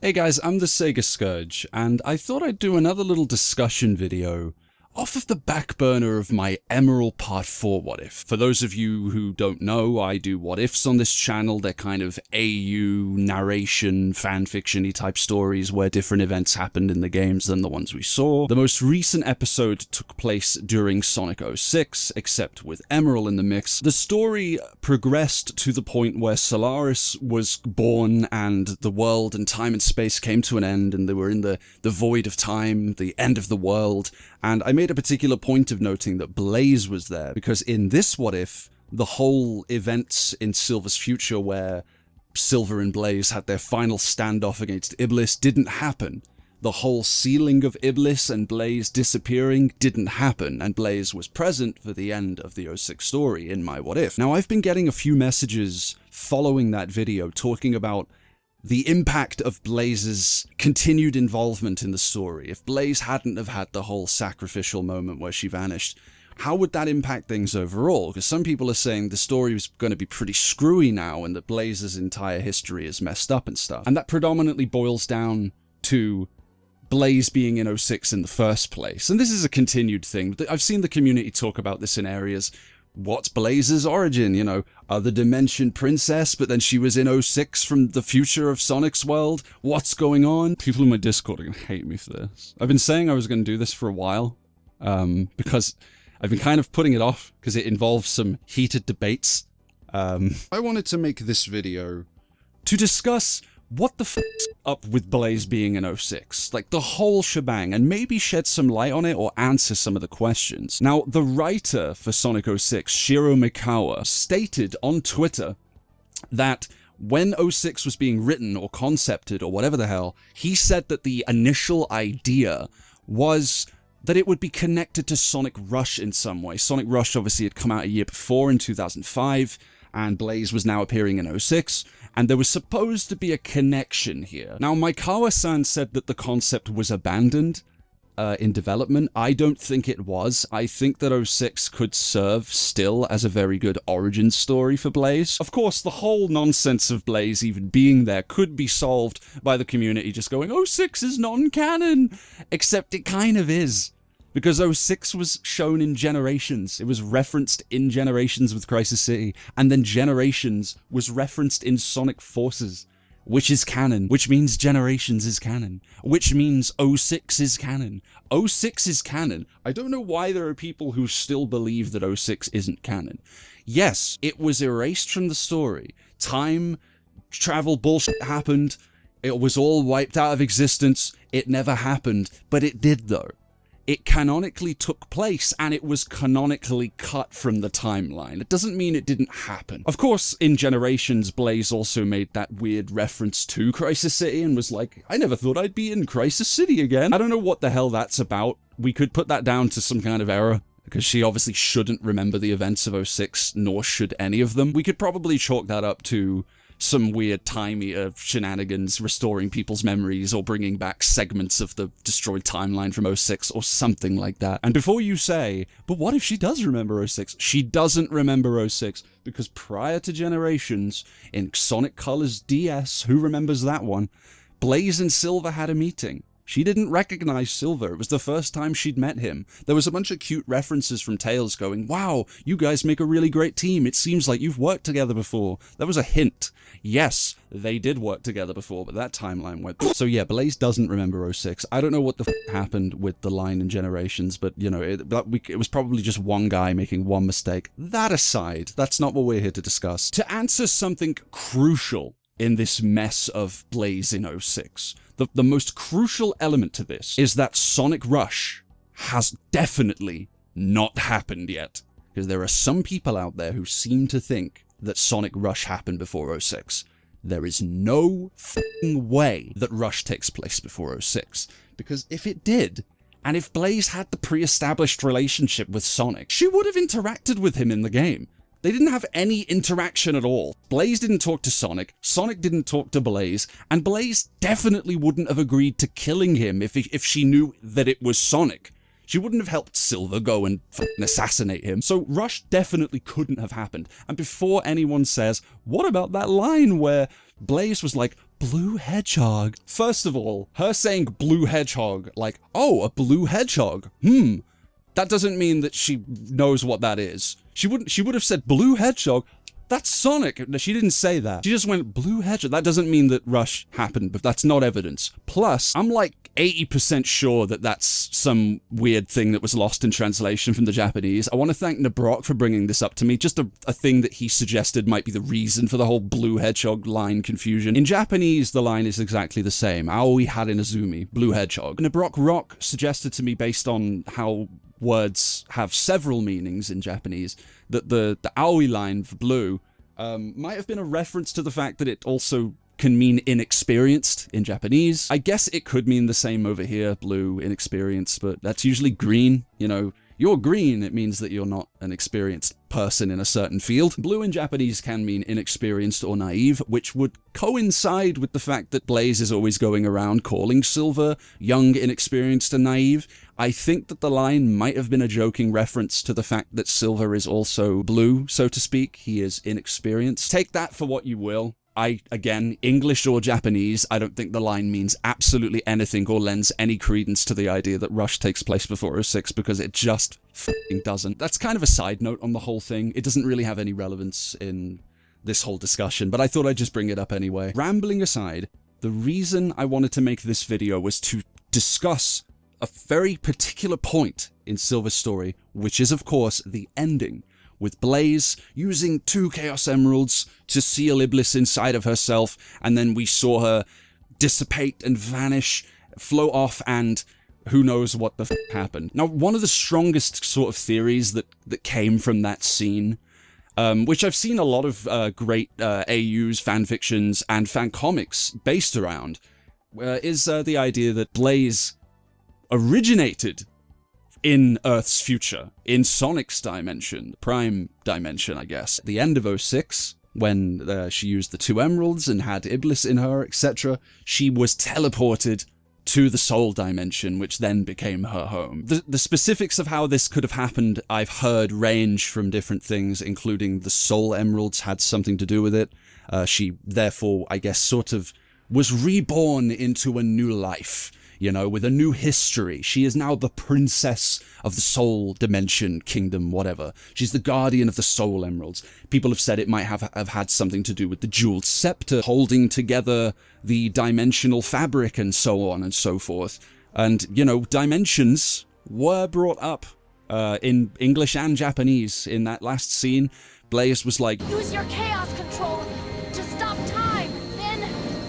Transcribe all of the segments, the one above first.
Hey guys, I'm the Sega Scourge, and I thought I'd do another little discussion video off of the back burner of my Emerald Part 4 What If. For those of you who don't know, I do What Ifs on this channel. They're kind of AU, narration, fanfiction-y type stories where different events happened in the games than the ones we saw. The most recent episode took place during Sonic 06, except with Emerald in the mix. The story progressed to the point where Solaris was born and the world and time and space came to an end, and they were in the void of time, the end of the world. And I made a particular point of noting that Blaze was there, because in this What If, the whole events in Silver's future where Silver and Blaze had their final standoff against Iblis didn't happen. The whole sealing of Iblis and Blaze disappearing didn't happen, and Blaze was present for the end of the 06 story in my What If. Now, I've been getting a few messages following that video talking about the impact of Blaze's continued involvement in the story. If Blaze hadn't have had the whole sacrificial moment where she vanished, how would that impact things overall? Because some people are saying the story was going to be pretty screwy now and that Blaze's entire history is messed up and stuff. And that predominantly boils down to Blaze being in 06 in the first place. And this is a continued thing. I've seen the community talk about this in areas. What's Blaze's origin? You know, other dimension princess, but then she was in 06 from the future of Sonic's world. What's going on? People in my Discord are going to hate me for this. I've been saying I was going to do this for a while, because I've been kind of putting it off, because it involves some heated debates. I wanted to make this video to discuss what the f***'s up with Blaze being in 06, like the whole shebang, and maybe shed some light on it or answer some of the questions. Now, the writer for Sonic 06, Shiro Mikawa, stated on Twitter that when 06 was being written or concepted or whatever the hell, he said that the initial idea was that it would be connected to Sonic Rush in some way. Sonic Rush obviously had come out a year before in 2005, and Blaze was now appearing in 06, and there was supposed to be a connection here. Now, Maikawa-san said that the concept was abandoned in development. I don't think it was. I think that 06 could serve still as a very good origin story for Blaze. Of course, the whole nonsense of Blaze even being there could be solved by the community just going, 06 is non-canon, except it kind of is. Because 06 was shown in Generations. It was referenced in Generations with Crisis City, and then Generations was referenced in Sonic Forces, which is canon, which means Generations is canon, which means 06 is canon. 06 is canon. I don't know why there are people who still believe that 06 isn't canon. Yes, it was erased from the story. Time travel bullshit happened. It was all wiped out of existence. It never happened, but it did though. It canonically took place, and it was canonically cut from the timeline. It doesn't mean it didn't happen. Of course, in Generations, Blaze also made that weird reference to Crisis City and was like, I never thought I'd be in Crisis City again. I don't know what the hell that's about. We could put that down to some kind of error, because she obviously shouldn't remember the events of 06, nor should any of them. We could probably chalk that up to some weird time-eater shenanigans restoring people's memories or bringing back segments of the destroyed timeline from 06 or something like that. And before you say, but what if she does remember 06? She doesn't remember 06 because prior to Generations, in Sonic Colors DS, who remembers that one, Blaze and Silver had a meeting. She didn't recognize Silver. It was the first time she'd met him. There was a bunch of cute references from Tails going, wow, you guys make a really great team. It seems like you've worked together before. That was a hint. Yes, they did work together before, but that timeline went... So yeah, Blaze doesn't remember 06. I don't know what the f*** happened with the line in Generations, but, you know, it was probably just one guy making one mistake. That aside, that's not what we're here to discuss. To answer something crucial in this mess of Blaze in 06, the most crucial element to this is that Sonic Rush has definitely not happened yet. Because there are some people out there who seem to think that Sonic Rush happened before 06. There is no f***ing way that Rush takes place before 06. Because if it did, and if Blaze had the pre-established relationship with Sonic, she would have interacted with him in the game. They didn't have any interaction at all. Blaze didn't talk to Sonic, Sonic didn't talk to Blaze, and Blaze definitely wouldn't have agreed to killing him if she knew that it was Sonic. She wouldn't have helped Silver go and fucking assassinate him. So Rush definitely couldn't have happened. And before anyone says, what about that line where Blaze was like, blue hedgehog. First of all, her saying blue hedgehog, like, oh, a blue hedgehog. That doesn't mean that she knows what that is. She would have said blue hedgehog. That's Sonic. No, she didn't say that. She just went blue hedgehog. That doesn't mean that Rush happened, but that's not evidence. Plus, I'm like 80% sure that that's some weird thing that was lost in translation from the Japanese. I want to thank Nabrok for bringing this up to me. Just a thing that he suggested might be the reason for the whole blue hedgehog line confusion. In Japanese, the line is exactly the same. Aoi Harinazumi, blue hedgehog. Nabrok Rock suggested to me, based on how words have several meanings in Japanese, that the Aoi line for blue might have been a reference to the fact that it also can mean inexperienced in Japanese. I guess it could mean the same over here, blue, inexperienced, but that's usually green. You know, you're green, it means that you're not an experienced person in a certain field. Blue in Japanese can mean inexperienced or naive, which would coincide with the fact that Blaze is always going around calling Silver young, inexperienced, and naive. I think that the line might have been a joking reference to the fact that Silver is also blue, so to speak. He is inexperienced. Take that for what you will. Again, English or Japanese, I don't think the line means absolutely anything or lends any credence to the idea that Rush takes place before 06, because it just f***ing doesn't. That's kind of a side note on the whole thing. It doesn't really have any relevance in this whole discussion, but I thought I'd just bring it up anyway. Rambling aside, the reason I wanted to make this video was to discuss a very particular point in Silver's story, which is, of course, the ending, with Blaze using 2 Chaos Emeralds to seal Iblis inside of herself, and then we saw her dissipate and vanish, float off, and who knows what the f*** happened. Now, one of the strongest sort of theories that came from that scene, which I've seen a lot of great AUs, fanfictions, and fan comics based around, is the idea that Blaze originated in Earth's future, in Sonic's dimension, the Prime dimension, I guess. At the end of 06, when she used the 2 emeralds and had Iblis in her, etc., she was teleported to the Soul dimension, which then became her home. The specifics of how this could have happened, I've heard range from different things, including the Soul Emeralds had something to do with it. She, therefore, I guess, sort of was reborn into a new life, you know, with a new history. She is now the princess of the Soul Dimension, Kingdom, whatever. She's the guardian of the Soul Emeralds. People have said it might have had something to do with the Jeweled Scepter holding together the dimensional fabric and so on and so forth. And, you know, dimensions were brought up in English and Japanese in that last scene. Blaze was like, use your chaos control to stop time, then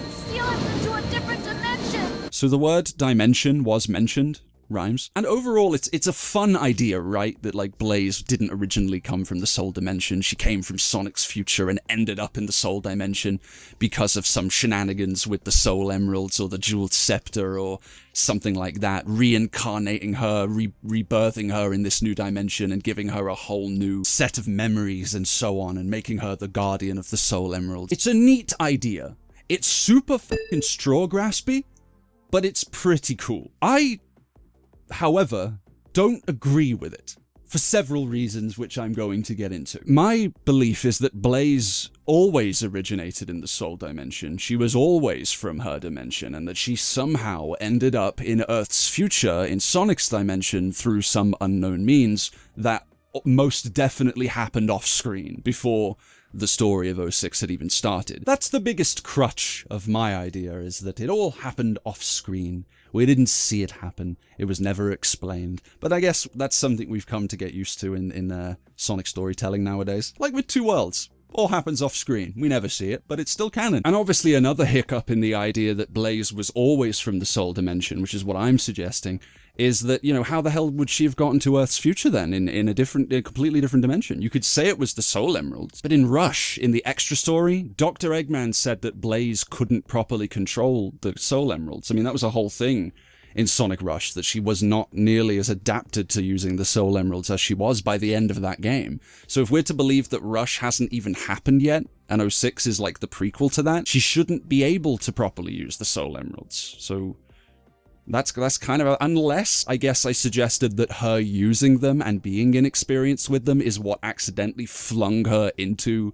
seal us into a different dimension. So the word dimension was mentioned. Rhymes. And overall, it's a fun idea, right? That, like, Blaze didn't originally come from the Soul Dimension. She came from Sonic's future and ended up in the Soul Dimension because of some shenanigans with the Soul Emeralds or the Jeweled Scepter or something like that, reincarnating her, rebirthing her in this new dimension and giving her a whole new set of memories and so on, and making her the guardian of the Soul Emeralds. It's a neat idea. It's super fucking straw graspy, but it's pretty cool. I, however, don't agree with it, for several reasons which I'm going to get into. My belief is that Blaze always originated in the Soul Dimension. She was always from her dimension, and that she somehow ended up in Earth's future, in Sonic's dimension, through some unknown means that most definitely happened off-screen, before the story of 06 had even started. That's the biggest crutch of my idea, is that it all happened off-screen. We didn't see it happen. It was never explained. But I guess that's something we've come to get used to in Sonic storytelling nowadays. Like with Two Worlds. All happens off-screen. We never see it, but it's still canon. And obviously another hiccup in the idea that Blaze was always from the Soul Dimension, which is what I'm suggesting, is that, you know, how the hell would she have gotten to Earth's future then, in a completely different dimension? You could say it was the Soul Emeralds, but in Rush, in the extra story, Dr. Eggman said that Blaze couldn't properly control the Soul Emeralds. I mean, that was a whole thing in Sonic Rush, that she was not nearly as adapted to using the Soul Emeralds as she was by the end of that game. So if we're to believe that Rush hasn't even happened yet, and 06 is like the prequel to that, she shouldn't be able to properly use the Soul Emeralds. So that's kind of unless, I guess, I suggested that her using them and being inexperienced with them is what accidentally flung her into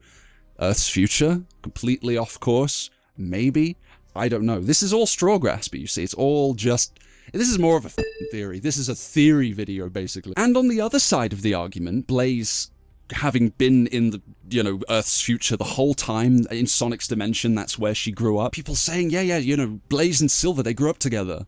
Earth's future, completely off course. Maybe. I don't know. This is all straw graspy, you see. It's all just... This is more of a theory. This is a theory video, basically. And on the other side of the argument, Blaze, having been in the, you know, Earth's future the whole time, in Sonic's dimension, that's where she grew up. People saying, yeah, you know, Blaze and Silver, they grew up together.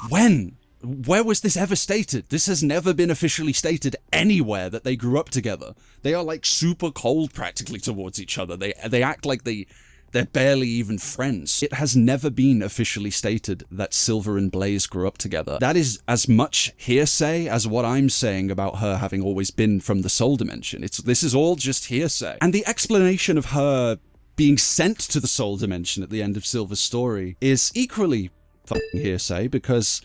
When? Where was this ever stated? This has never been officially stated anywhere that they grew up together. They are like super cold practically towards each other. They act like they're barely even friends. It has never been officially stated that Silver and Blaze grew up together. That is as much hearsay as what I'm saying about her having always been from the Soul Dimension. This is all just hearsay. And the explanation of her being sent to the Soul Dimension at the end of Silver's story is equally fucking hearsay because,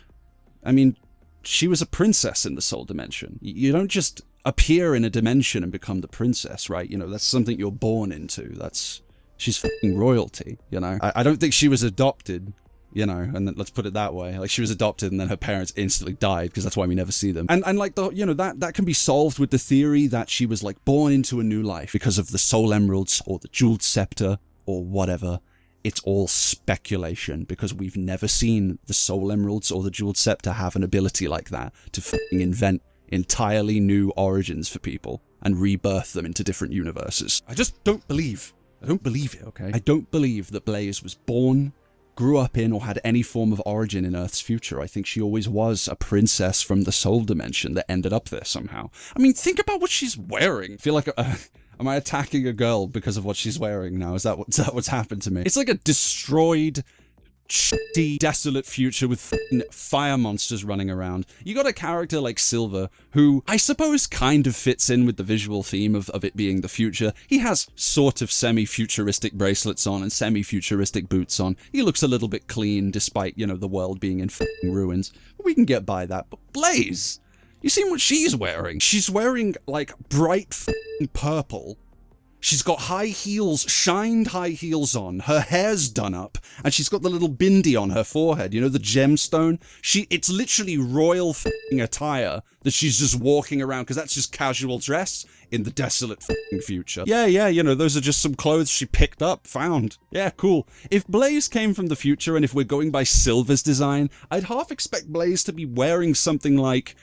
I mean, she was a princess in the Soul Dimension. You don't just appear in a dimension and become the princess, right? You know, that's something you're born into. She's fucking royalty, you know? I don't think she was adopted, you know, and let's put it that way. Like, she was adopted and then her parents instantly died, because that's why we never see them. And like, you know, that can be solved with the theory that she was, like, born into a new life because of the Soul Emeralds or the Jeweled Scepter or whatever. It's all speculation, because we've never seen the Soul Emeralds or the Jeweled Scepter have an ability like that to fucking invent entirely new origins for people and rebirth them into different universes. I just don't believe it, okay? I don't believe that Blaze was born, grew up in, or had any form of origin in Earth's future. I think she always was a princess from the Soul Dimension that ended up there somehow. I mean, think about what she's wearing. I feel like... am I attacking a girl because of what she's wearing now? Is that what's happened to me? It's like a destroyed, shitty, desolate future with fire monsters running around. You got a character like Silver, who I suppose kind of fits in with the visual theme of it being the future. He has sort of semi-futuristic bracelets on and semi-futuristic boots on. He looks a little bit clean, despite, you know, the world being in ruins. We can get by that. But Blaze... You seen what she's wearing? She's wearing, like, bright purple. She's got high heels, shined high heels on. Her hair's done up. And she's got the little bindi on her forehead. You know, the gemstone? It's literally royal attire that she's just walking around, because that's just casual dress in the desolate future. Yeah, you know, those are just some clothes she picked up, found. Yeah, cool. If Blaze came from the future, and if we're going by Silver's design, I'd half expect Blaze to be wearing something like...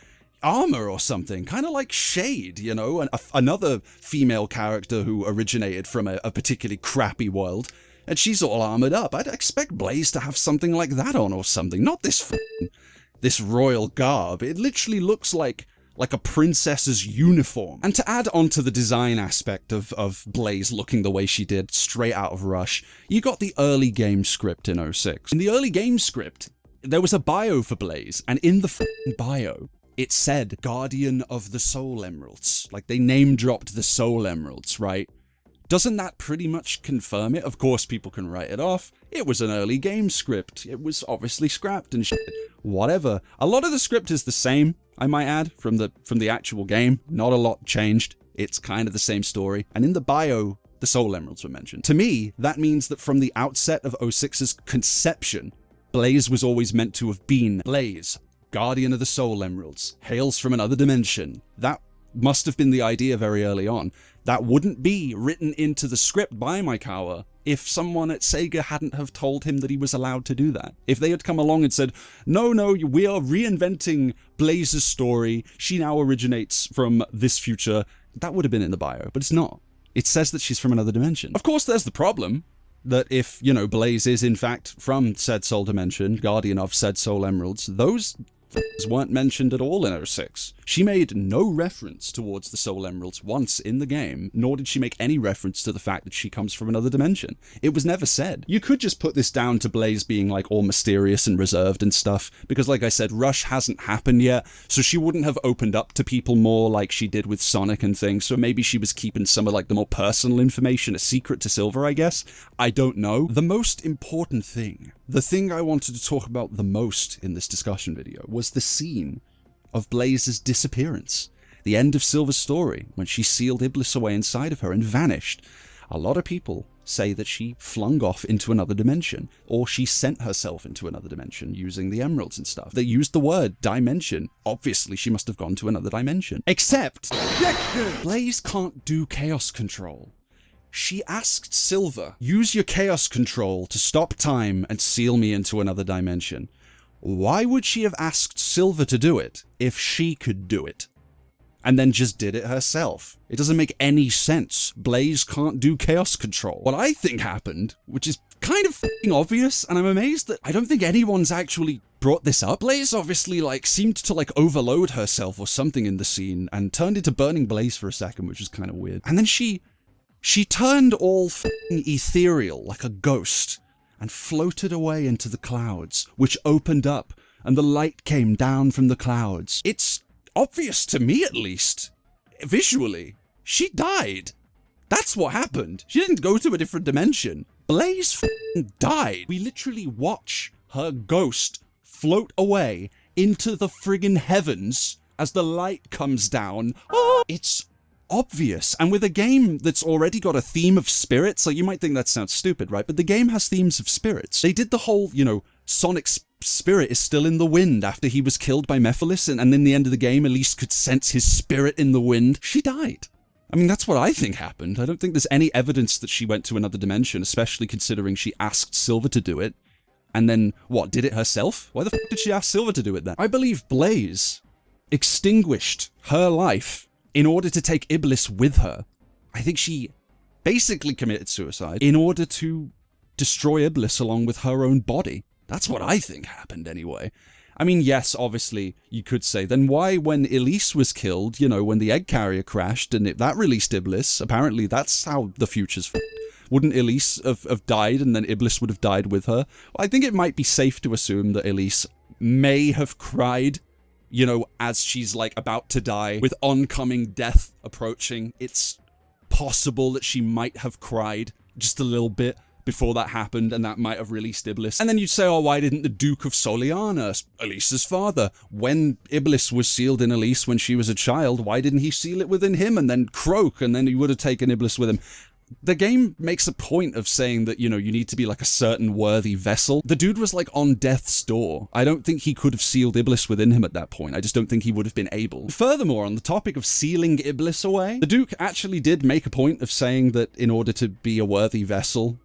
armor or something, kind of like Shade, you know, and another female character who originated from a particularly crappy world, and she's all armored up. I'd expect Blaze to have something like that on or something, not this royal garb. It literally looks like a princess's uniform. And to add on to the design aspect of Blaze looking the way she did straight out of Rush, you got the early game script in 06. In the early game script, there was a bio for Blaze, and in the bio, it said Guardian of the Soul Emeralds. Like, they name-dropped the Soul Emeralds, right? Doesn't that pretty much confirm it? Of course, people can write it off. It was an early game script. It was obviously scrapped and shit. Whatever. A lot of the script is the same, I might add, from the actual game. Not a lot changed. It's kind of the same story. And in the bio, the Soul Emeralds were mentioned. To me, that means that from the outset of 06's conception, Blaze was always meant to have been Blaze, Guardian of the Soul Emeralds, hails from another dimension. That must have been the idea very early on. That wouldn't be written into the script by Maikawa if someone at Sega hadn't have told him that he was allowed to do that. If they had come along and said, no, we are reinventing Blaze's story, she now originates from this future, that would have been in the bio, but it's not. It says that she's from another dimension. Of course, there's the problem that if, you know, Blaze is in fact from said Soul Dimension, Guardian of said Soul Emeralds, those weren't mentioned at all in 06. She made no reference towards the Soul Emeralds once in the game, nor did she make any reference to the fact that she comes from another dimension. It was never said. You could just put this down to Blaze being like all mysterious and reserved and stuff, because like I said, Rush hasn't happened yet, so she wouldn't have opened up to people more like she did with Sonic and things, so maybe she was keeping some of like the more personal information a secret to Silver, I guess? I don't know. The most important thing, the thing I wanted to talk about the most in this discussion video, was the scene of Blaze's disappearance. The end of Silver's story, when she sealed Iblis away inside of her and vanished. A lot of people say that she flung off into another dimension, or she sent herself into another dimension using the emeralds and stuff. They used the word dimension. Obviously, she must have gone to another dimension. Except, Blaze can't do chaos control. She asked Silver, use your chaos control to stop time and seal me into another dimension. Why would she have asked Silver to do it if she could do it? And then just did it herself. It doesn't make any sense. Blaze can't do chaos control. What I think happened, which is kind of f***ing obvious, and I'm amazed that I don't think anyone's actually brought this up. Blaze obviously seemed to overload herself or something in the scene and turned into Burning Blaze for a second, which was kind of weird. And then she turned all f***ing ethereal like a ghost and floated away into the clouds, which opened up and the light came down from the clouds. It's obvious to me, at least, visually, she died. That's what happened. She didn't go to a different dimension. Blaze f***ing died. We literally watch her ghost float away into the friggin' heavens as the light comes down. Oh, it's obvious. And with a game that's already got a theme of spirits, so you might think that sounds stupid, right? But the game has themes of spirits. They did the whole, Sonic's spirit is still in the wind after he was killed by Mephiles, and in the end of the game, Elise could sense his spirit in the wind. She died. I mean, that's what I think happened. I don't think there's any evidence that she went to another dimension, especially considering she asked Silver to do it. And then, what, did it herself? Why the f*** did she ask Silver to do it then? I believe Blaze extinguished her life in order to take Iblis with her. I think she basically committed suicide in order to destroy Iblis along with her own body. That's what I think happened anyway. I mean, yes, obviously, you could say, then why, when Elise was killed, when the egg carrier crashed and that released Iblis, apparently that's how the future's f***ed. Wouldn't Elise have died and then Iblis would have died with her? Well, I think it might be safe to assume that Elise may have cried, as she's, about to die, with oncoming death approaching. It's possible that she might have cried just a little bit before that happened, and that might have released Iblis. And then you'd say, oh, why didn't the Duke of Soliana, Elise's father, when Iblis was sealed in Elise when she was a child, why didn't he seal it within him and then croak, and then he would have taken Iblis with him? The game makes a point of saying that, you need to be a certain worthy vessel. The dude was on death's door. I don't think he could have sealed Iblis within him at that point. I just don't think he would have been able. Furthermore, on the topic of sealing Iblis away, the Duke actually did make a point of saying that in order to be a worthy vessel,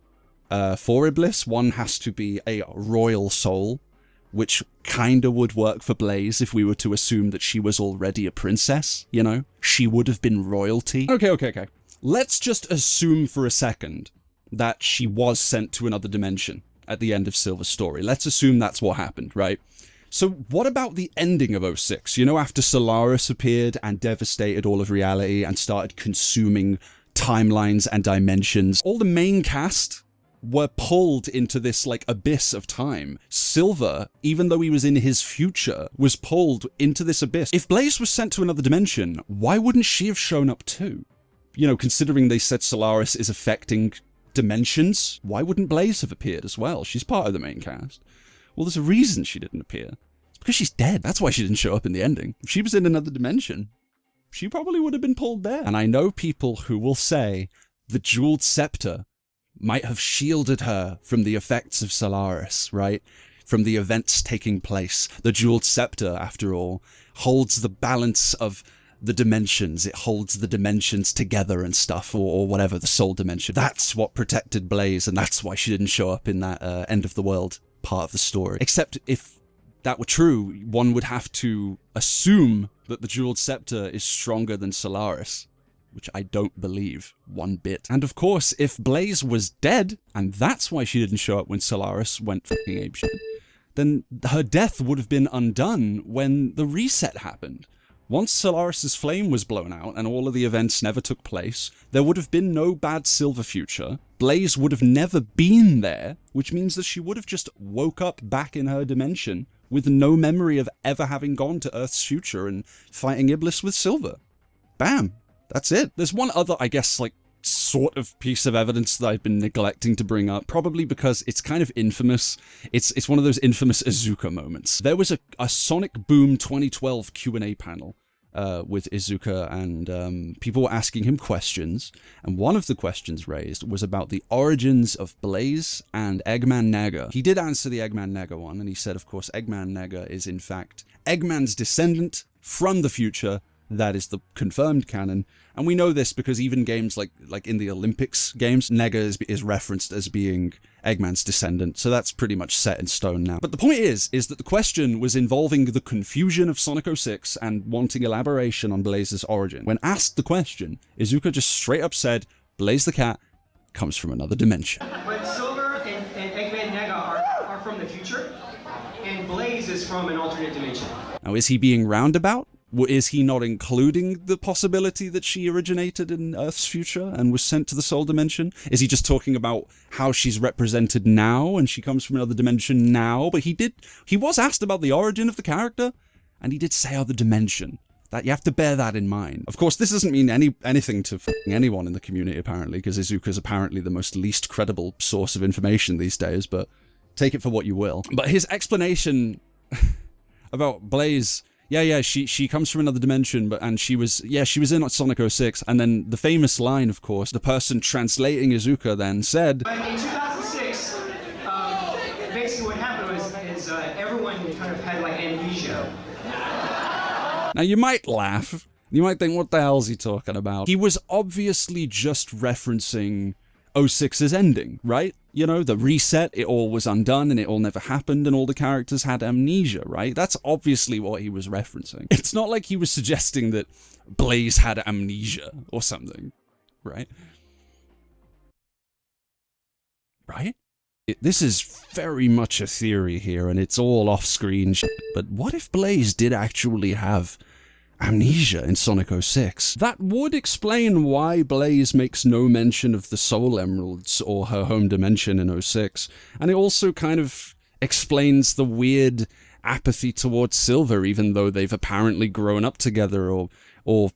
for Iblis, one has to be a royal soul, which kinda would work for Blaze if we were to assume that she was already a princess, She would have been royalty. Okay. Let's just assume for a second that she was sent to another dimension at the end of Silver's story. Let's assume that's what happened, right? So what about the ending of 06? After Solaris appeared and devastated all of reality and started consuming timelines and dimensions, all the main cast were pulled into this abyss of time. Silver, even though he was in his future, was pulled into this abyss. If Blaze was sent to another dimension, why wouldn't she have shown up too? Considering they said Solaris is affecting dimensions, why wouldn't Blaze have appeared as well? She's part of the main cast. Well, there's a reason she didn't appear. It's because she's dead. That's why she didn't show up in the ending. If she was in another dimension, she probably would have been pulled there. And I know people who will say the jeweled scepter might have shielded her from the effects of Solaris, right? From the events taking place. The jeweled scepter, after all, holds the balance of the dimensions. It holds the dimensions together and stuff, or whatever, the soul dimension. That's what protected Blaze, and that's why she didn't show up in that end of the world part of the story. Except if that were true, one would have to assume that the jeweled scepter is stronger than Solaris, which I don't believe one bit. And of course, if Blaze was dead, and that's why she didn't show up when Solaris went fucking apeshit, then her death would have been undone when the reset happened. Once Solaris's flame was blown out and all of the events never took place, there would have been no bad Silver future. Blaze would have never been there, which means that she would have just woke up back in her dimension with no memory of ever having gone to Earth's future and fighting Iblis with Silver. Bam. That's it. There's one other, I guess, sort of piece of evidence that I've been neglecting to bring up, probably because it's kind of infamous. It's one of those infamous Iizuka moments. There was a Sonic Boom 2012 Q&A panel with Iizuka, and people were asking him questions, and one of the questions raised was about the origins of Blaze and Eggman Naga. He did answer the Eggman Naga one, and he said, of course, Eggman Naga is in fact Eggman's descendant from the future, That is the confirmed canon. And we know this because even games like in the Olympics games, Nega is referenced as being Eggman's descendant, so that's pretty much set in stone now. But the point is that the question was involving the confusion of Sonic 06 and wanting elaboration on Blaze's origin. When asked the question, Iizuka just straight up said, Blaze the cat comes from another dimension. But Silver and Eggman Nega are from the future, and Blaze is from an alternate dimension. Now, is he being roundabout? Is he not including the possibility that she originated in Earth's future and was sent to the Soul Dimension? Is he just talking about how she's represented now and she comes from another dimension now? But he was asked about the origin of the character, and he did say other dimension. That you have to bear that in mind. Of course, this doesn't mean anything to anyone in the community, apparently, because Iizuka's apparently the most least credible source of information these days, but take it for what you will. But his explanation about Blaze... Yeah, she comes from another dimension, and she was in Sonic 06, and then the famous line, of course, the person translating Iizuka then said... But in 2006, basically what happened is everyone kind of had, like, amnesia. Now, you might laugh. You might think, what the hell is he talking about? He was obviously just referencing 06's ending, right? You know, the reset, it all was undone and it all never happened and all the characters had amnesia, right? That's obviously what he was referencing. It's not like he was suggesting that Blaze had amnesia or something, right? Right? This is very much a theory here and it's all off-screen shit, but what if Blaze did actually have amnesia in Sonic 06? That would explain why Blaze makes no mention of the Soul Emeralds or her home dimension in 06, and it also kind of explains the weird apathy towards Silver even though they've apparently grown up together, or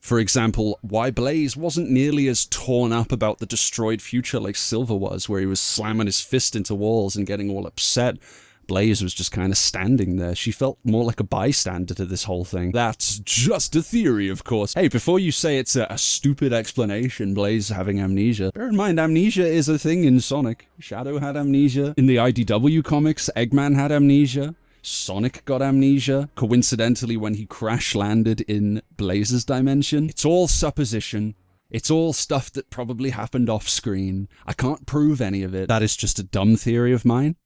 for example, why Blaze wasn't nearly as torn up about the destroyed future like Silver was, where he was slamming his fist into walls and getting all upset. Blaze was just kind of standing there. She felt more like a bystander to this whole thing. That's just a theory, of course. Hey, before you say it's a stupid explanation, Blaze having amnesia, bear in mind, amnesia is a thing in Sonic. Shadow had amnesia. In the IDW comics, Eggman had amnesia. Sonic got amnesia, coincidentally when he crash-landed in Blaze's dimension. It's all supposition. It's all stuff that probably happened off-screen. I can't prove any of it. That is just a dumb theory of mine.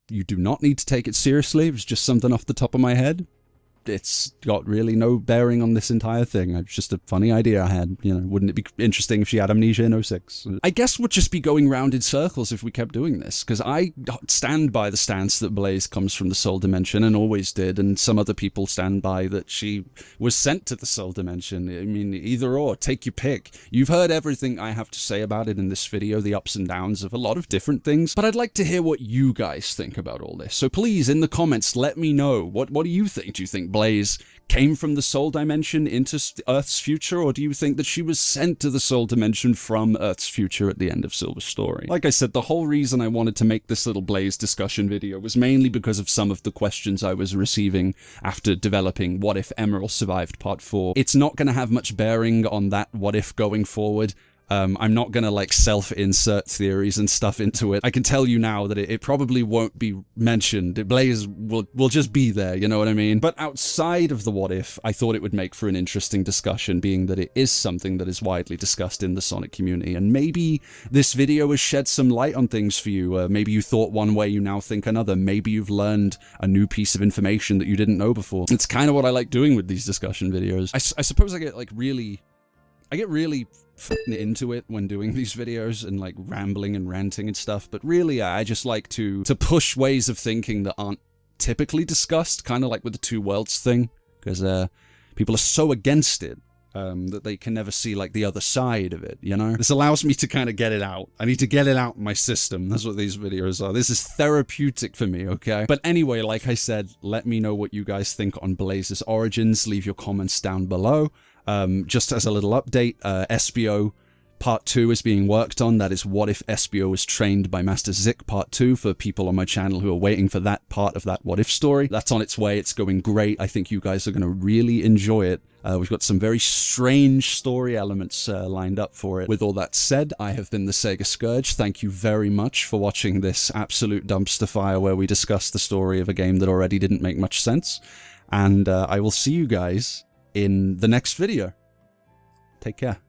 You do not need to take it seriously. It was just something off the top of my head. It's got really no bearing on this entire thing. It's just a funny idea I had. You know, wouldn't it be interesting if she had amnesia in 06? I guess we'd just be going round in circles if we kept doing this, because I stand by the stance that Blaze comes from the Soul Dimension and always did, and some other people stand by that she was sent to the Soul Dimension. I mean, either or, take your pick. You've heard everything I have to say about it in this video, the ups and downs of a lot of different things, but I'd like to hear what you guys think about all this. So please, in the comments, let me know. What do you think? Do you think Blaze came from the Soul Dimension into Earth's future, or do you think that she was sent to the Soul Dimension from Earth's future at the end of Silver's story? Like I said, the whole reason I wanted to make this little Blaze discussion video was mainly because of some of the questions I was receiving after developing What If Emerald Survived Part 4. It's not going to have much bearing on that what if going forward. I'm not gonna like self-insert theories and stuff into it. I can tell you now that it probably won't be mentioned. Blaze will just be there, you know what I mean? But outside of the what if, I thought it would make for an interesting discussion, being that it is something that is widely discussed in the Sonic community, and maybe this video has shed some light on things for you. Maybe you thought one way, you now think another. Maybe you've learned a new piece of information that you didn't know before. It's kind of what I like doing with these discussion videos. I suppose I get like really into it when doing these videos and like rambling and ranting and stuff, but really I just like to push ways of thinking that aren't typically discussed, kind of like with the two worlds thing, because people are so against it that they can never see like the other side of it, you know? This allows me to kind of get it out. I need to get it out in my system. That's what these videos are. This is therapeutic for me, okay? But anyway, like I said, let me know what you guys think on Blaze's origins. Leave your comments down below. Just as a little update, SBO Part 2 is being worked on. That is What If SBO was trained by Master Zik Part 2 for people on my channel who are waiting for that part of that What If story. That's on its way. It's going great. I think you guys are going to really enjoy it. We've got some very strange story elements lined up for it. With all that said, I have been the Sega Scourge. Thank you very much for watching this absolute dumpster fire where we discuss the story of a game that already didn't make much sense. And I will see you guys in the next video. Take care.